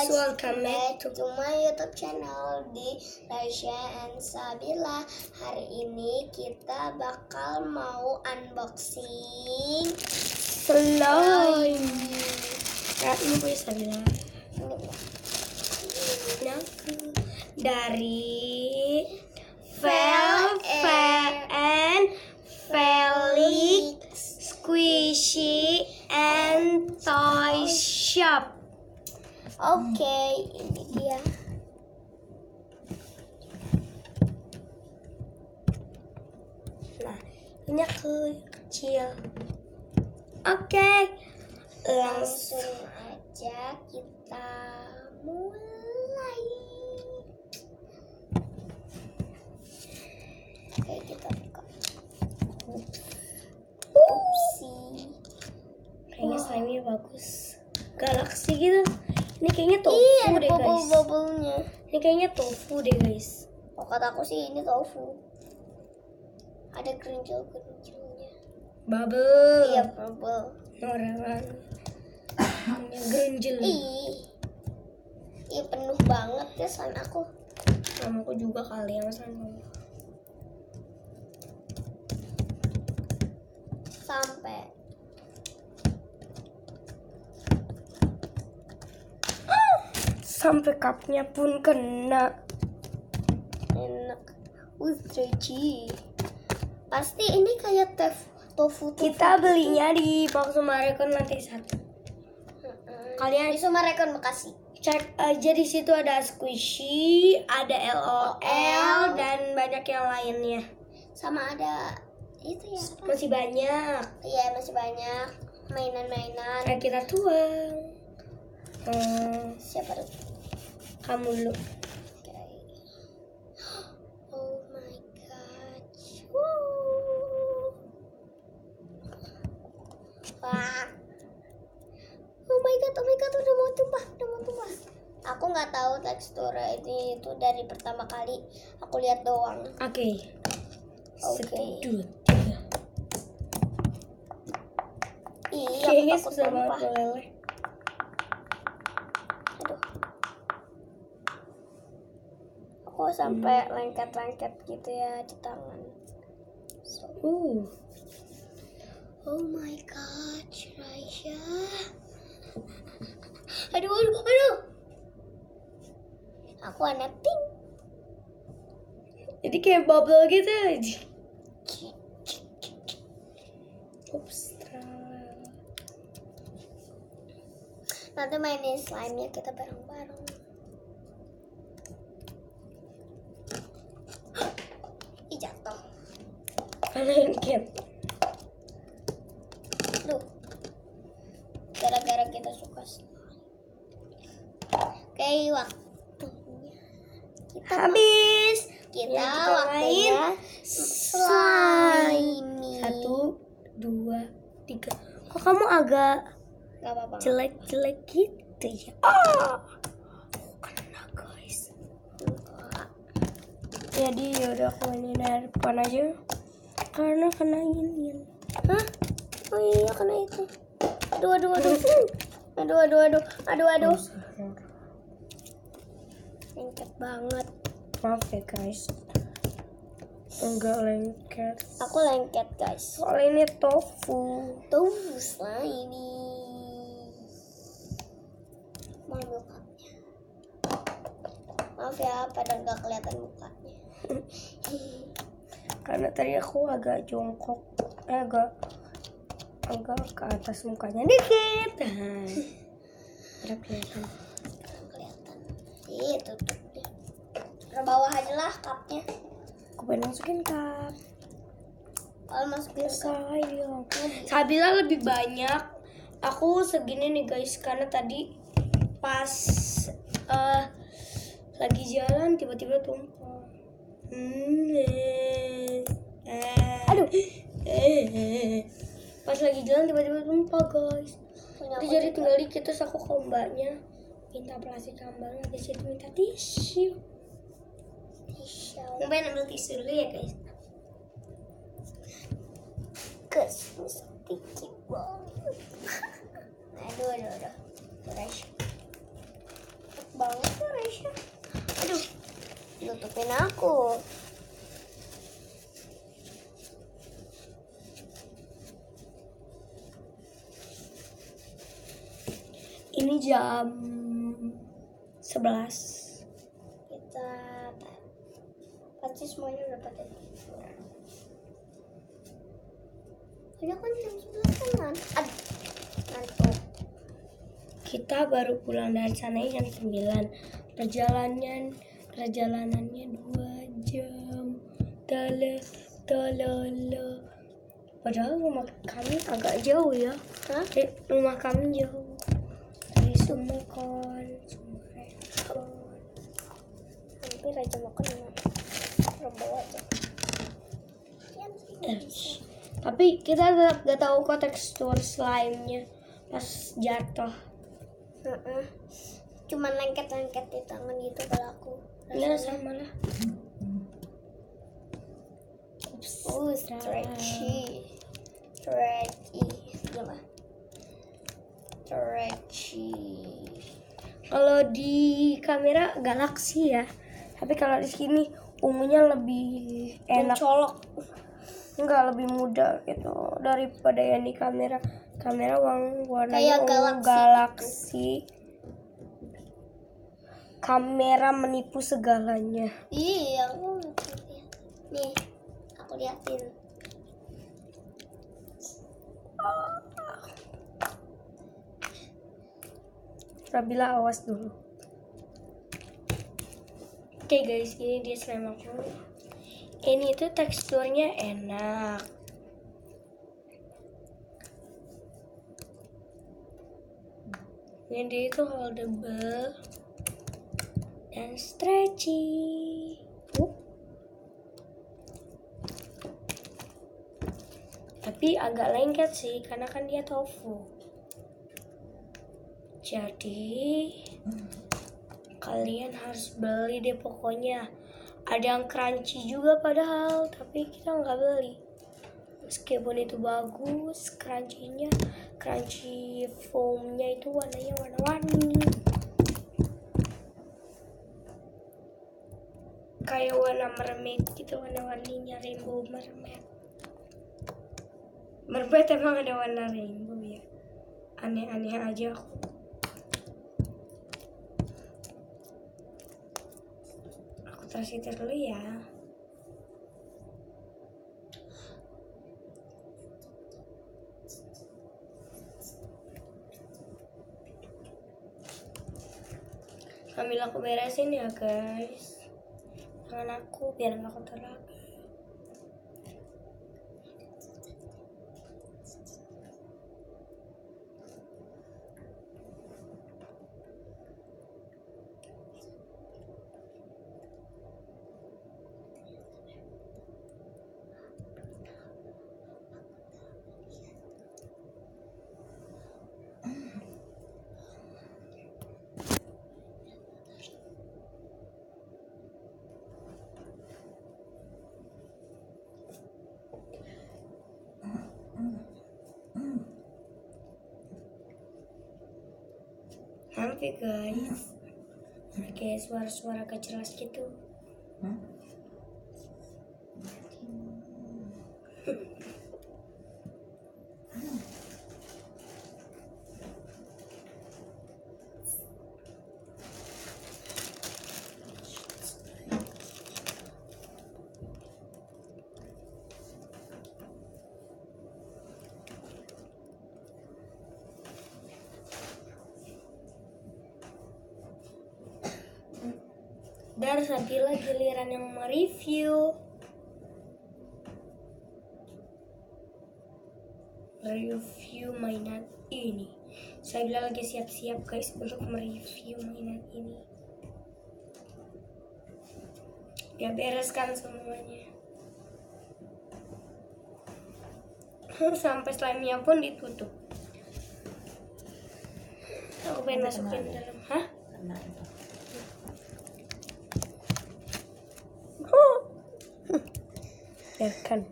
welcome back to my YouTube channel di Raisya and Sabila. Hari ini kita bakal mau unboxing slime. Nah, ini punya Sabila. Dari fel&Felix Squishy and Toy Shop. Oke, ini dia. Nah, ini kecil. Oke, Langsung aja kita mulai. Oke, kita buka. Upsi. Kayaknya slime-nya bagus. Galaksi gitu. Ini kayaknya tofu Iya, ada deh guys. bubble-bubble-nya. Ini kayaknya tofu deh guys. Oh, kataku sih ini tofu. Ada kerinjil-kerinjilnya. Bubble. Iya, bubble. Norangan. Gerinjel. Iya, penuh banget ya slime aku. Sama aku juga kali yang sama. Sampai cupnya pun kena. Enak. Stretchy. Pasti ini kayak tofu. Kita belinya di box Sumarekon lantai 1. Kalian di Sumarekon Bekasi. Cek aja, di situ ada squishy, ada LOL dan banyak yang lainnya. Sama ada itu ya. Masih banyak. Iya, masih banyak mainan-mainan. Kayak kita tuang. Siapa tuh? Kamu dulu. Okay. Oh my god. Wah. Oh my god, udah mau tumpah. Aku nggak tahu tekstur ini itu dari pertama kali aku lihat doang. Oke. Oke. Iya, kayaknya aku susah tumpah. banget meleleh. Aduh. Aku sampai lengket-lengket gitu ya di tangan. Oh my god, Raisya. Aduh. Aku warna pink. Jadi kayak bubble gitu. Ups. Nanti mainin slime-nya kita bareng-bareng. Ih, jatuh. Lengket. Duh. Gara-gara kita suka slime. Oke, waktunya. Habis. Kita Ya, waktunya slime. 1, 2, 3. Kok kamu agak Gak apa-apa. jelek gitu ya? Kena guys. Jadi yaudah aku mainin air depan aja. Karena kena ini. Hah? Oh iya, kena itu. Aduh. Lengket banget. Maaf ya guys. Enggak lengket. Aku lengket guys. Soalnya ini tofu. Tofu slimy. Mau mukanya. Maaf ya, pada nggak kelihatan mukanya. Karena tadi aku agak jongkok, agak ke atas mukanya dikit. Udah kelihatan. Itu tuh. Ke bawah aja lah cupnya. Aku pengen masukin cup. Kalau masukin Sayang. Sabila lebih banyak. Aku segini nih guys, karena tadi pas lagi jalan tiba-tiba tumpah. Aduh. Pas lagi jalan tiba-tiba tumpah guys. Jadi tinggal dikit, terus aku ke mbaknya minta plastik tambang, habis itu minta tisu. Mbak ambil tisu dulu ya guys. Sedikit banget. Aduh. Fresh. Aduh, tutupin aku. Ini jam 11. Kita pasti semuanya udah pada tidur. Udah kan jam 11 kan? Aduh, ngantuk. Kita baru pulang dari sana jam 9. Perjalanannya 2 jam. Talala. Padahal rumah kami agak jauh ya. Hah? Rumah kami jauh. Dari Sumekon. Hampir aja makan rombol aja. Tapi kita tetap gak tahu kok tekstur slime-nya pas jatuh. Cuman lengket-lengket di tangan gitu kalau aku. Ya sama lah. Stretchy. Gimana? Stretchy. Kalau di kamera galaksi ya. Tapi kalau di sini ungunya lebih enak. Mencolok. Enggak, lebih muda gitu daripada yang di kamera. Kamera warnanya Kayak ungu galaksi. Kamera menipu segalanya. Iya, aku nih, aku liatin. Rabila awas dulu. Oke guys, ini dia slime aku. Ini tuh teksturnya enak. Ini dia itu holdable dan stretchy. Tapi agak lengket sih karena kan dia tofu. Jadi kalian harus beli deh pokoknya. Ada yang crunchy juga padahal, tapi kita nggak beli. Meskipun itu bagus, crunchy foamnya itu warnanya warna-warni. Kayak warna mermaid gitu, warna-warninya rainbow mermaid. Mermaid emang ada warna rainbow ya. Aneh-aneh aja aku. Aku taruh situ dulu ya. Sambil aku beresin ya guys. Tangan aku biar nggak kotor lagi. Sampai guys. Pakai suara-suara gak jelas gitu. Dan Sabila giliran yang mereview. Review mainan ini. Sabila lagi siap-siap guys untuk mereview mainan ini. Ya bereskan semuanya. Sampai slime-nya pun ditutup. Aku pengen masukin dalam. Hah? Biarkan.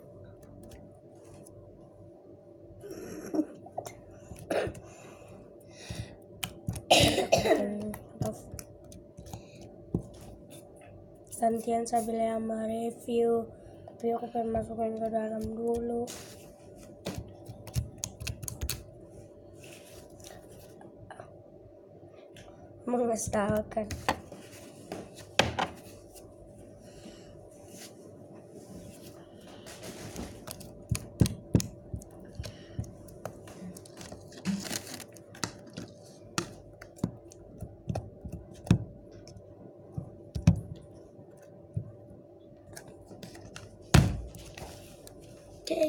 gantian sabilal yang mereview, tapi aku pengen masukin ke dalam dulu. Mengestalkan.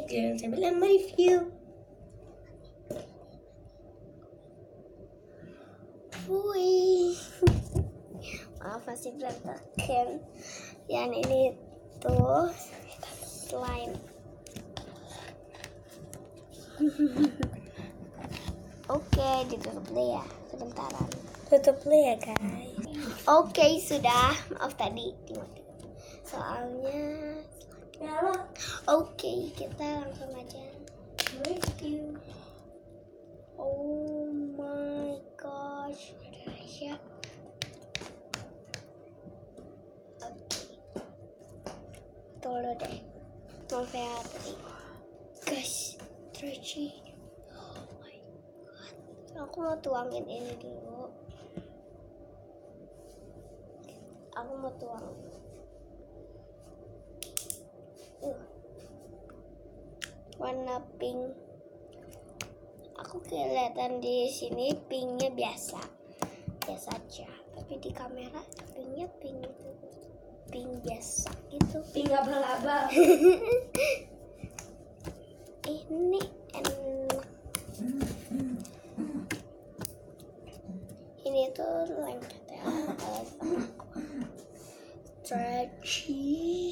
Oke, sabilal mereview. Wih, maaf masih berantakan. Yang ini tuh slime. Oke, ditutup dulu ya, sebentaran. Tutup dulu ya guys. Oke, sudah. Maaf tadi tiba-tiba. Soalnya Oke, kita langsung aja review. Oh my gosh, ada Raisya. Oke, tolong deh. Maaf ya tadi. Guys, stretchy. Oh my god. Aku mau tuangin ini dulu. Aku mau tuang. Warna pink. Aku kelihatan di sini pinknya biasa aja, tapi di kamera pinknya pink biasa gitu. Pink abal-abal. Ini enak. Ini tuh lengket ya, stretchy.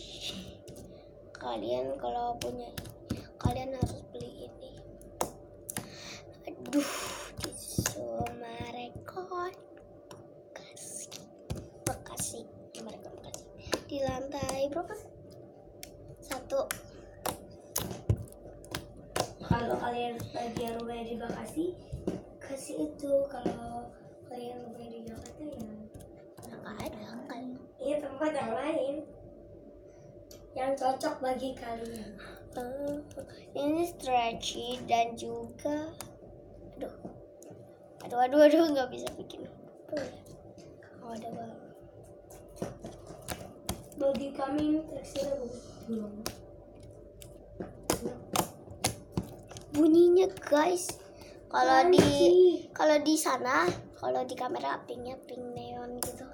Kalian kalau punya kalian harus beli ini. Aduh, tisu Marekon Bekasi Marekon Bekasi di lantai berapa? 1. Kalau kalian lagi yang rumahnya di Bekasi, kasih itu. Kalau kalian rumahnya di Jakarta ya Nggak ada kan? iya tempat yang lain yang cocok bagi kalian. Ini stretchy dan juga aduh nggak bisa bikin. Oh, ada banget. Bagi kami teksturnya belum. Bunyinya guys, kalau di sana, kalau di kamera pinknya pink neon gitu.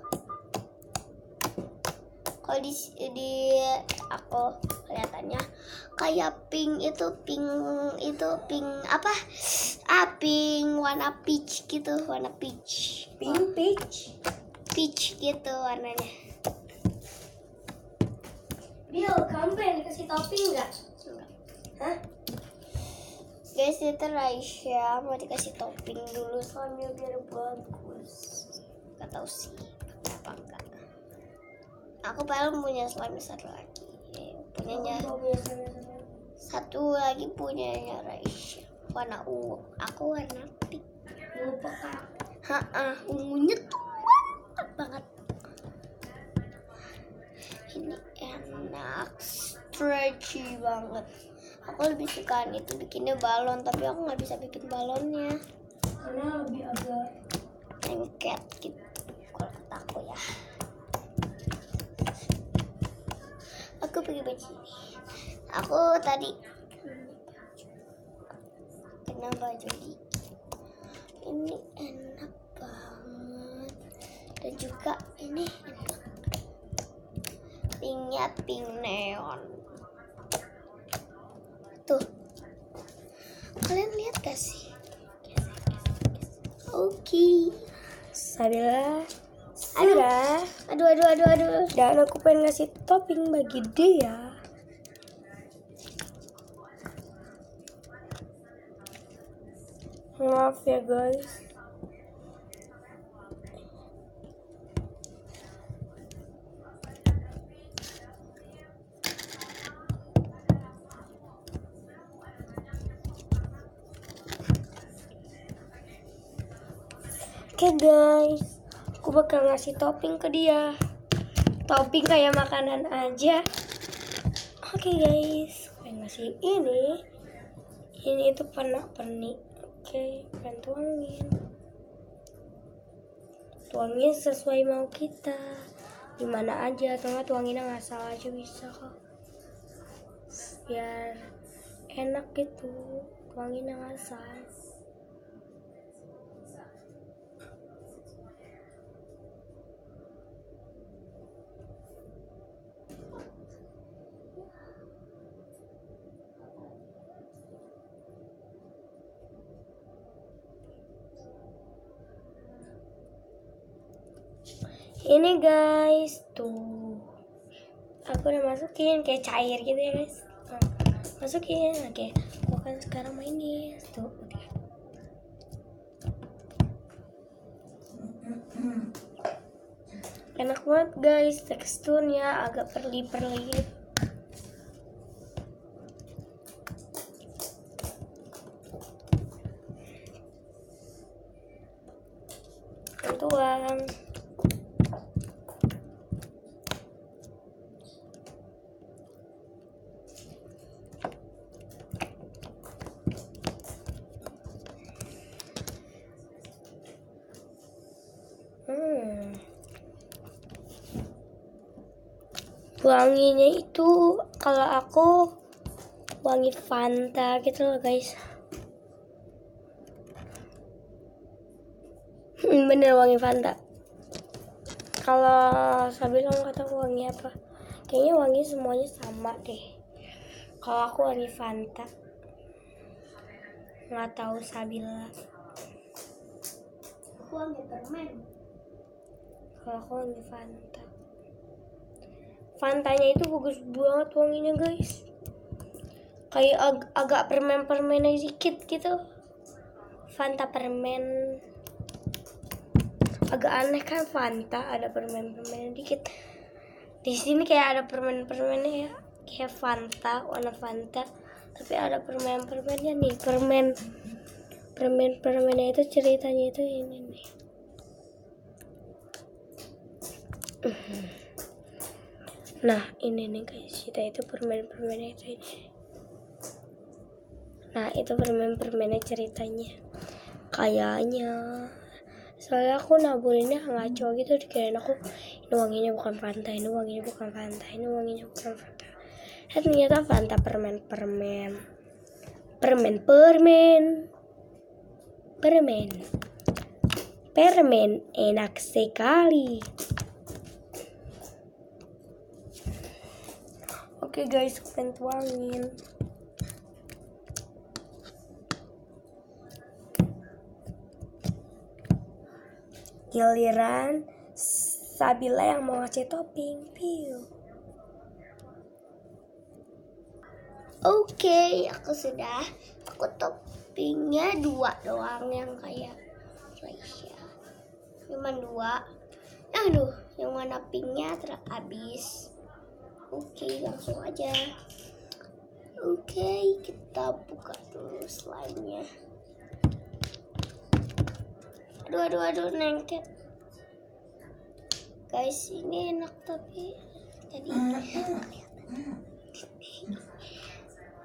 Kalau di aku kelihatannya kayak pink apa? Pink warna peach gitu, warna peach. Pink Peach gitu warnanya. Bill, kamu pengen dikasih topping nggak? Enggak. Hah? Guys, itu Raisya mau dikasih topping dulu soalnya biar bagus. Gak tahu sih apa enggak. Aku paling punya slime satu lagi. Punyanya satu lagi punyanya Raisya. Warna ungu. Aku warna pink. Lupa kak. Ungunya tuh mantap banget. Ini enak, stretchy banget. Aku lebih suka itu bikinnya balon, tapi aku nggak bisa bikin balonnya Karena lebih agak lengket gitu kalau kata aku ya. Aku pakai baju ini. Aku tadi kena baju ini enak banget, dan juga ini enak. Pinknya pink neon. Tuh, kalian lihat gak sih? Oke. Sabilal. Aduh. Dan aku pengen ngasih topping bagi dia. Maaf ya guys. Oke guys, aku bakal ngasih topping ke dia. topping kayak makanan aja. Oke guys, pengen ngasih ini itu pernak-pernik. Oke, pengen tuangin sesuai mau kita, dimana aja, atau nggak tuanginnya ngasal aja bisa kok, biar enak gitu, tuanginnya ngasal. Ini guys, tuh aku udah masukin kayak cair gitu ya guys. Masukin, oke. Aku kan sekarang mainin tuh. Enak banget guys, teksturnya agak perli-perli gitu. Tuang. Wanginya itu kalau aku wangi Fanta gitu loh guys. Bener wangi Fanta. Kalau sabilal nggak tahu wangi apa. Kayaknya wangi semuanya sama deh. Kalau aku wangi Fanta. Nggak tahu sabilal. Aku wangi permen. Kalau aku wangi Fanta. Fantanya itu bagus banget wanginya guys. Kayak agak permen-permennya dikit gitu. Fanta permen. Agak aneh kan Fanta ada permen-permennya dikit. Di sini kayak ada permen-permennya ya. Kayak Fanta, warna Fanta. Tapi ada permen-permennya nih. Permennya itu ceritanya itu ini nih. Nah ini nih guys, kita itu permennya itu ini. Nah itu permennya ceritanya. Kayaknya soalnya aku naburinnya ngaco gitu, dikirain aku ini wanginya bukan Fanta, ini wanginya bukan Fanta, ini wanginya bukan Fanta. Dan ternyata Fanta permen enak sekali. Oke guys, pengen tuangin. Giliran Sabila yang mau ngasih topping. Piu. Oke, aku toppingnya 2 doang yang kayak Raisya. Cuman 2. Aduh, yang warna pinknya habis. Oke, langsung aja. Oke, kita buka dulu slime-nya. Aduh, nengket. Guys, ini enak tapi tadi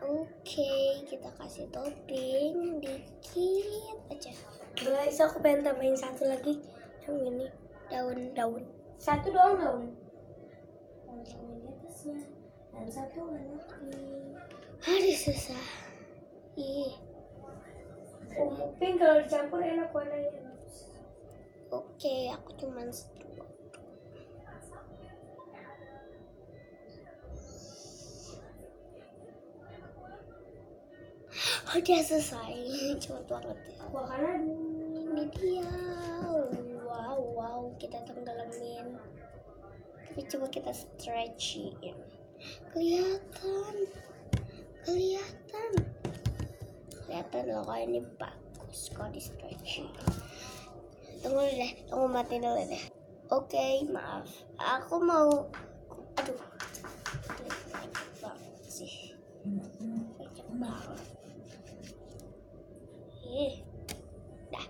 Oke, kita kasih topping dikit aja. Guys, aku pengen tambahin satu lagi. Yang ini daun. Satu doang daun. Yang di atasnya. Dan satu warna pink. Aduh, susah. Pink kalau dicampur enak warnanya. Oke, aku cuman 2. Udah selesai, cepet banget ya. Ini dia. Wow, kita tenggelamin. Tapi coba kita stretching. Kelihatan loh kalau ini bagus kalau di stretching. Tunggu matiin dulu deh. Oke, maaf. Aku mau banget sih. Banyak banget. Dah.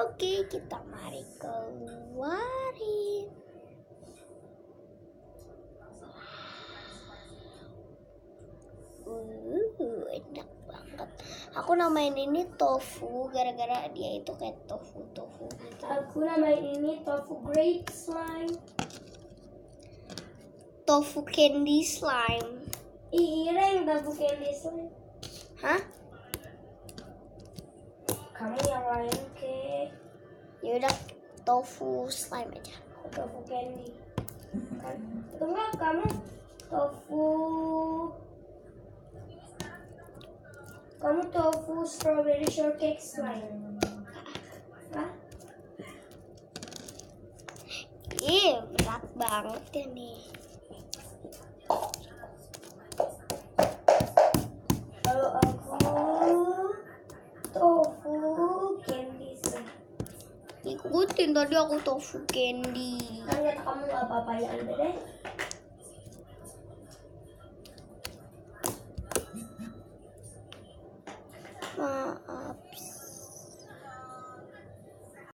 Oke, kita mari keluarin. Enak banget. Aku namain ini tofu gara-gara dia itu kayak tofu gitu. Aku namain ini tofu grape slime. Tofu candy slime. Iya yang tofu candy slime. Hah? Kamu yang lain ke Yaudah tofu slime aja. tofu candy. Kan? Tunggu kamu tofu strawberry shortcake slime. Hah? Berat banget ya nih. Kalau aku tofu candy slime. Ikutin tadi aku tofu candy. Kan kata kamu nggak apa-apa ya udah deh.